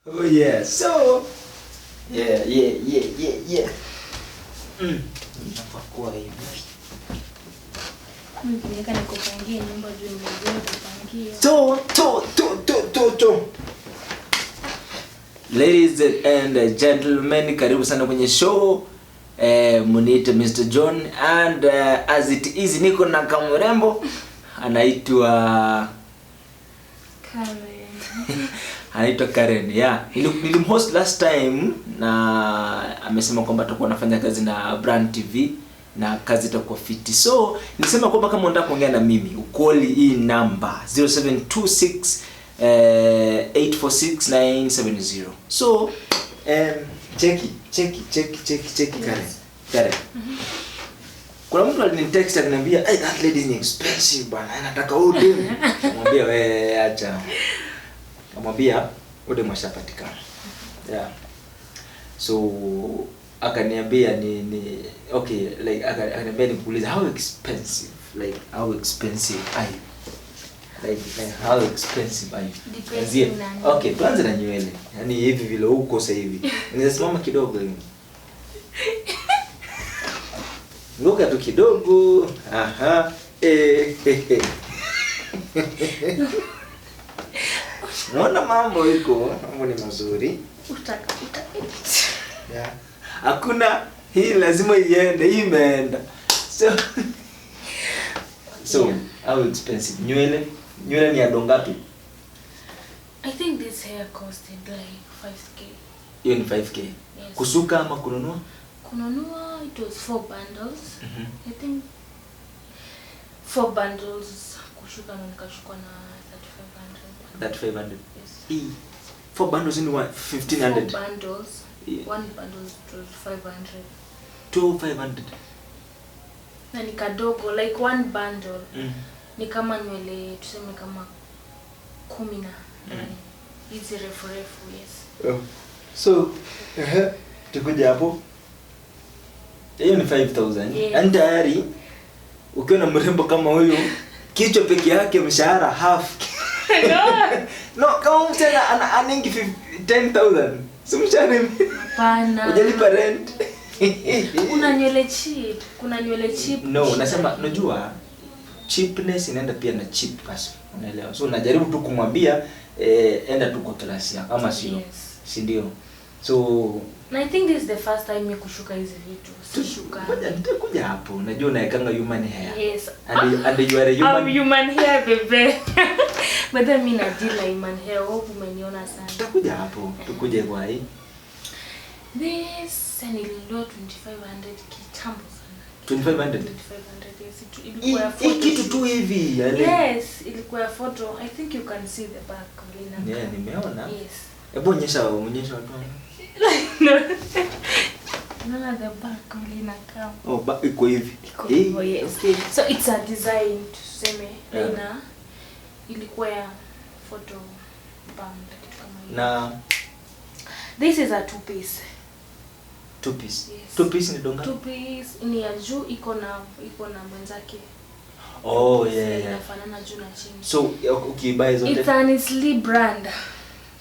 Oh yeah. So yeah. Nafakuwa hivi. Niweka nikupangie nyumba juu nimejua kupangia. Ladies and gentlemen, karibu sana kwenye show. Muniite Mr. John and as it is niko na kamrembo anaitwa Karen. anaitwa Karen. Yeah. Nilimhost last time na amesema kwamba atakuwa anafanya kazi na Brand TV na kazi itakuwa fiti. So, nilisema kwamba kama unataka kuongea na mimi, ukoli hii namba 0726 846970. So, cheki Karen. Kuna mtu alinitext akaniambia, "Hey, that lady is expensive bana. Anataka ode." Namwambia, "Wewe acha." Namwambia, "Ode mwashapatikana." Yeah. So, akaniambia ni okay, like akaniambia nikuuliza how expensive are you? Like how expensive are you? Okay, tuanze na nywele. Yaani hivi vile uko sasa hivi. Nimesimama kidogo hivi. Ngoja tu kidogo. Aha. Naona mambo ni mazuri. Utaka. Yeah. Hakuna hii lazima iende, hii imeenda. So yeah. How expensive? Nywele ni ya dongapi? I think this hair costed like 5k. Hiyo ni 5k. Yes. Kusuka ama kununua? Kununua it was 4 bundles. I think 4 bundles. Kushuka na nikachukua na 3500. Yes. 4 bundles ni 1500. 4 bundles. Yeah. 1 bundle was 500. 2500. Na ni kadogo like 1 bundle. Ni kama nywele tuseme kama 10 na hizi refu yes. Oh. So, tukuja hapo. Hiyo ni 5000. Yeah. Yaani tayari ukiwa na mrembo kama huyo, kichwa peke yake mshahara half. No, kama mtu anaingi 10000. Si mshahara. Hapana. Hujalipa rent. Kuna nywele cheap. Kuna nywele cheap. No, nasema unajua cheapness inaenda pia na cheap person. Unaelewa? So najaribu tu kumwambia enda tu kwa klasi yako ama sio. Yes. Si ndio? So I think this is the first time mimi kushuka hizi vitu. Sishuka. Ngoja nitakuja hapo. Unajua unaekanga human hair. Yes. And you are a human. I'm human hair baby. But then mimi na deal na human hair. Hope umeniona sana. Tutakuja hapo. Tukuje kwa hii. This nililo 2500 kitambo sana. 2500. 2500 yes. Ilikuwa ya photo. Kitu tu hivi. Yes, ilikuwa ya photo. I think you can see the back Lina. Yeah, nimeona. Yes. Hebu onyesha watu. Nona the back Lina kama. Oh, iko hivi. Oh, yes. Okay. So it's a design tuseme Lina ilikuwa ya photo band kitu kama hiyo. Na this is a 2-piece. 2-piece. Yes. 2-piece ni donga? 2-piece ni ya juu iko na mwenzake. Oh yeah. Inafanana juu na chini. So ukibuy zote it's an Eastleigh brand.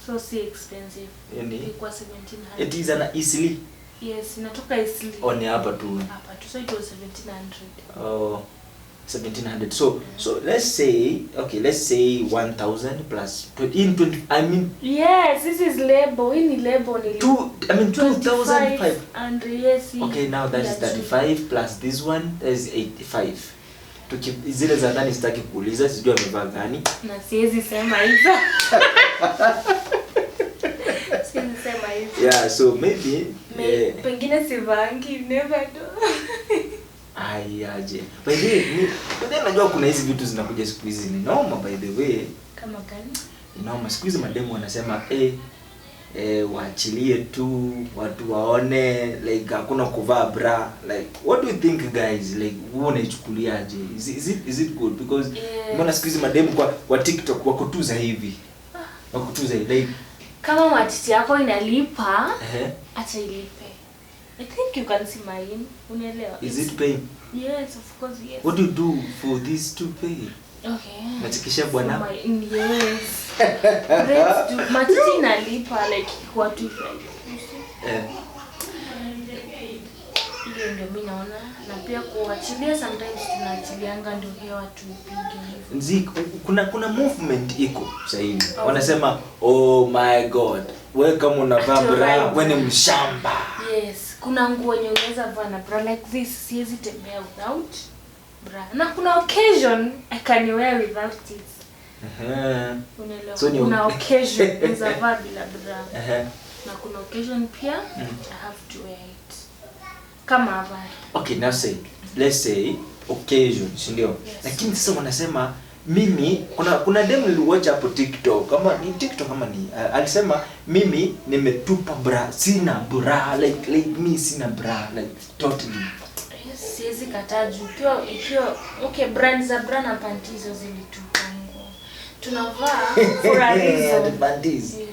So si expensive. Yani Ilikuwa 1700. it is an Eastleigh. Yes, inatoka Eastleigh. On hapa tu. Hapa tu. So it was 1700. Oh, 1700. So let's say 1000 plus 20 I mean yes, this is label. Hii ni label ni 2005 and yes. Okay, now that is 35 plus this one that is 85. Zile za ndani sitaki kuuliza, sijui amevaa gani. Na siwezi sema hivyo. Siwezi sema hivyo. Yeah, so maybe pengine sivangi, never do. Aje. By the way, najua kuna hizi vitu zinakuja siku hizi ni noma by the way. Kama gani? Noma siku hizi mademu wanasema waachilie tu watu waone, like hakuna kuvaa bra. Like what do you think guys? Like wewe unaichukuliaje? Is it good because mbona siku hizi mademu kwa TikTok wakutuza hivi. Wakutuza like kama matiti yako inalipa, acha ilipe. I think you can see mine. Unielewa? Is it paying? Yes, of course, yes. What do you do for this to pay? Okay. Unachekesha bwana. Yes. Let's do matiti inalipa like kwa tu like. Hiyo ndio mimi naona, na pia kuachilia sometimes tunaachilianga ndio hewa tupige. Kuna movement iko sasa hivi. Wanasema oh my god, wewe kama unavaa bra wewe ni mshamba. Yes, kuna nguo yenye unaweza vaa na bra like this, siwezi tembea without bra. Na kuna occasion I can wear without it. Unaelewa? So kuna occasion unaweza vaa bila bra. Na kuna occasion pia I have to wear it. Kama hapa. Okay, now say, let's say occasion, ndio. Yes. Lakini sasa wanasema mimi kuna demo niliwatch hapo TikTok kama ni alisema mimi nimetupa bra, sina bra like me sina bra like totally. Yes, siwezi kataa ikiwa okay, brand za bra na panties hizo zilitupa nguo. Tunavaa for a reason. The panties. Yes.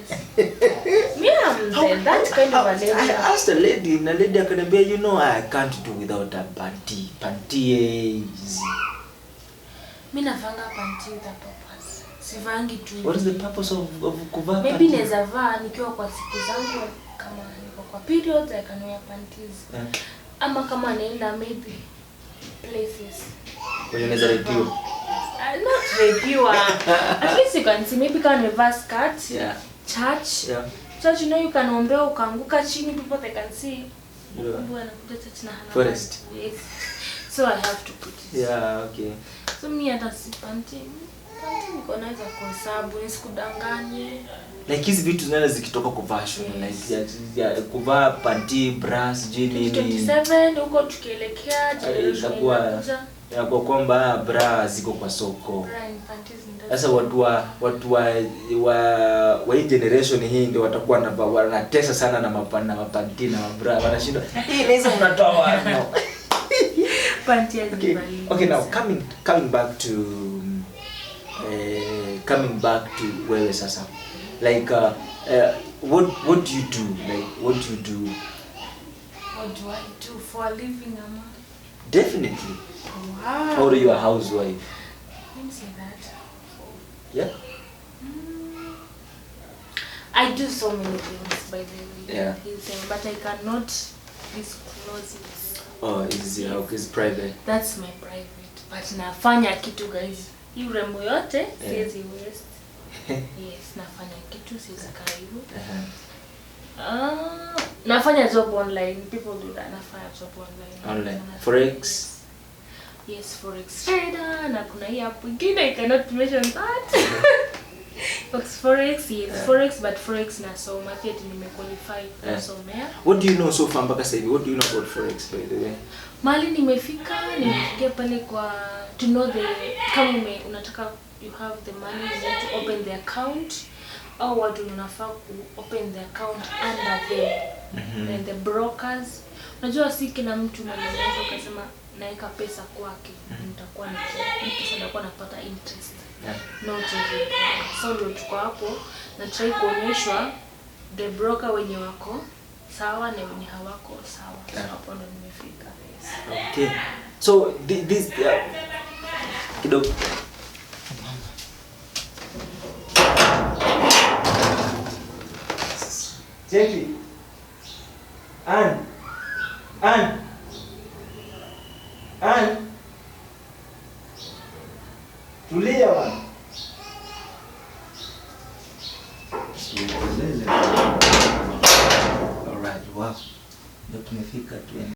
Me I'm that kind of a lady. I asked a lady, and the lady akaniambia, you know, I can't do without a panty. Panties. Mimi navanga panty with a purpose. Sivangi tu. What is the purpose of kuvaa panty? Maybe naweza vaa nikiwa kwa siku zangu kama niko kwa periods I can wear panties. Ama kama naenda maybe places. Kwenye unaweza repiwa. Not repiwa. At least you can see maybe kama nimevaa skirt. Yeah. Church. Yeah. Church, you know, you can ombea ukaanguka chini, people they can see. Yeah. Church na forest. Yes. So I have to put it. Yeah, okay. So me hata si panty niko naweza kuhesabu nisikudanganye. Like hizi vitu zinaenda zikitoka kwa fashion, yes. Like kuvaa panty, bra, nini 27 huko tukielekea inakuwa kwamba bra ziko kwa soko. Sasa watu wa hii generation hii ndio watakuwa wanatesa sana na mapanty na bra, wanashindwa hii hizo mnatoa wapi? Panty. Okay, now coming back to wewe sasa, like what do you do, like what do I do for a living, Ama? Definitely. Wow. Or you a housewife? I didn't say that. Yeah. I do so many things by the way. Yeah. But I cannot disclose it. Oh, it's private. That's my private. But nafanya kitu guys. Hii urembo yote siwezi waste. Yes, nafanya kitu siwezi kaa hivyo. Nafanya job online. People do that. Nafanya job online. Forex. Yes, forex trader. Na kuna hii hapo ingine I cannot mention that. Forex, yes. Yeah. Forex, but forex nasoma pia nimequalify kusomea. What do you know so far mpaka sasa hivi? What do you know about forex by the way? Mali nimefika pale kwa to know kama unataka you have the money, you need to open the account, au watu unafaa ku open the account under them. And the brokers. Unajua si kila mtu mwenye anaweza kusema naeka pesa kwake nitakuwa nitakuwa napata interest. Yeah. Not every. So ndio tuko hapo na try kuonyeshwa the broker wenye wako sawa na wenye hawako sawa. Yeah. So hapo ndo nimefika. Yes. Okay. So this kidogo Jackie. Ann. Tulia bwana. Alright, wow. Ndio tumefika tu.